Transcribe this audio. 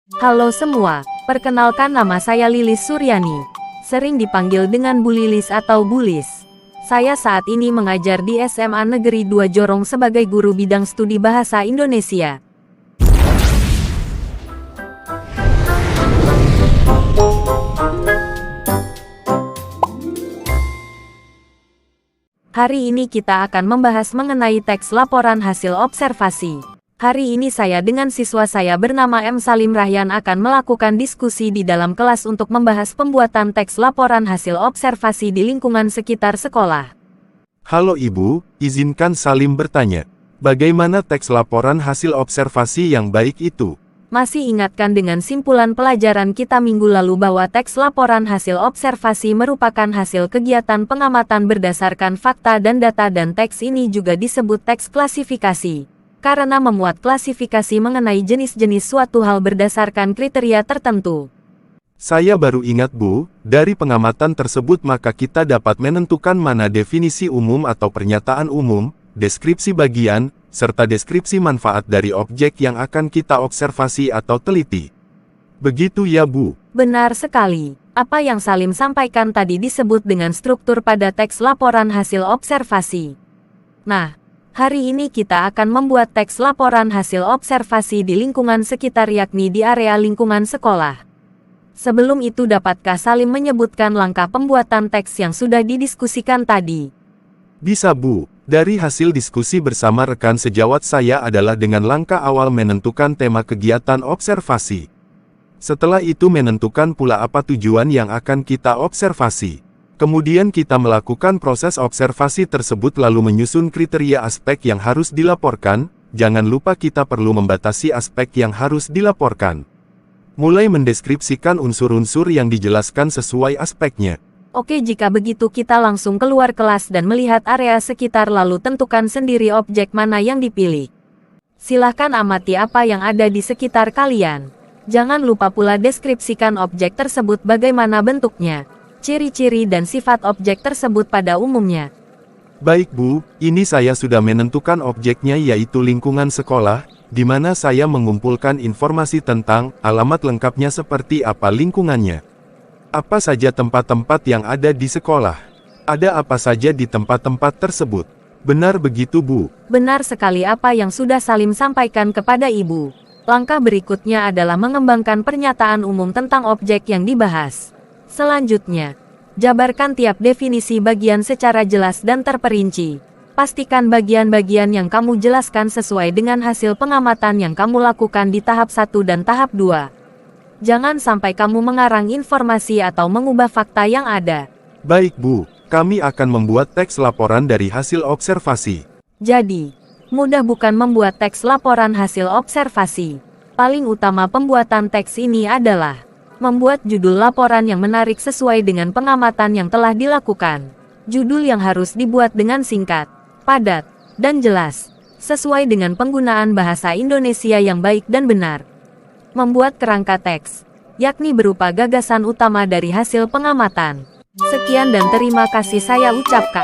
Halo semua, perkenalkan nama saya Lilis Suryani. Sering dipanggil dengan Bu Lilis atau Bulis. Saya saat ini mengajar di SMA Negeri 2 Jorong sebagai guru bidang studi bahasa Indonesia. Hari ini kita akan membahas mengenai teks laporan hasil observasi. Hari ini saya dengan siswa saya bernama M. Salim Rahyan akan melakukan diskusi di dalam kelas untuk membahas pembuatan teks laporan hasil observasi di lingkungan sekitar sekolah. Halo Ibu, izinkan Salim bertanya. Bagaimana teks laporan hasil observasi yang baik itu? Masih ingatkan dengan simpulan pelajaran kita minggu lalu bahwa teks laporan hasil observasi merupakan hasil kegiatan pengamatan berdasarkan fakta dan data, dan teks ini juga disebut teks klasifikasi. Karena memuat klasifikasi mengenai jenis-jenis suatu hal berdasarkan kriteria tertentu. Saya baru ingat Bu, dari pengamatan tersebut maka kita dapat menentukan mana definisi umum atau pernyataan umum, deskripsi bagian, serta deskripsi manfaat dari objek yang akan kita observasi atau teliti. Begitu ya Bu? Benar sekali. Apa yang Salim sampaikan tadi disebut dengan struktur pada teks laporan hasil observasi. Nah, hari ini kita akan membuat teks laporan hasil observasi di lingkungan sekitar, yakni di area lingkungan sekolah. Sebelum itu, dapatkah Salim menyebutkan langkah pembuatan teks yang sudah didiskusikan tadi? Bisa Bu, dari hasil diskusi bersama rekan sejawat saya adalah dengan langkah awal menentukan tema kegiatan observasi. Setelah itu menentukan pula apa tujuan yang akan kita observasi. Kemudian kita melakukan proses observasi tersebut lalu menyusun kriteria aspek yang harus dilaporkan. Jangan lupa kita perlu membatasi aspek yang harus dilaporkan. Mulai mendeskripsikan unsur-unsur yang dijelaskan sesuai aspeknya. Oke, jika begitu kita langsung keluar kelas dan melihat area sekitar lalu tentukan sendiri objek mana yang dipilih. Silahkan amati apa yang ada di sekitar kalian. Jangan lupa pula deskripsikan objek tersebut, bagaimana bentuknya, ciri-ciri dan sifat objek tersebut pada umumnya. Baik Bu, ini saya sudah menentukan objeknya, yaitu lingkungan sekolah, di mana saya mengumpulkan informasi tentang alamat lengkapnya seperti apa lingkungannya. Apa saja tempat-tempat yang ada di sekolah? Ada apa saja di tempat-tempat tersebut? Benar begitu Bu? Benar sekali apa yang sudah Salim sampaikan kepada Ibu. Langkah berikutnya adalah mengembangkan pernyataan umum tentang objek yang dibahas. Selanjutnya, jabarkan tiap definisi bagian secara jelas dan terperinci. Pastikan bagian-bagian yang kamu jelaskan sesuai dengan hasil pengamatan yang kamu lakukan di tahap 1 dan tahap 2. Jangan sampai kamu mengarang informasi atau mengubah fakta yang ada. Baik Bu, kami akan membuat teks laporan dari hasil observasi. Jadi, mudah bukan membuat teks laporan hasil observasi? Paling utama pembuatan teks ini adalah membuat judul laporan yang menarik sesuai dengan pengamatan yang telah dilakukan. Judul yang harus dibuat dengan singkat, padat, dan jelas, sesuai dengan penggunaan bahasa Indonesia yang baik dan benar. Membuat kerangka teks, yakni berupa gagasan utama dari hasil pengamatan. Sekian dan terima kasih saya ucapkan.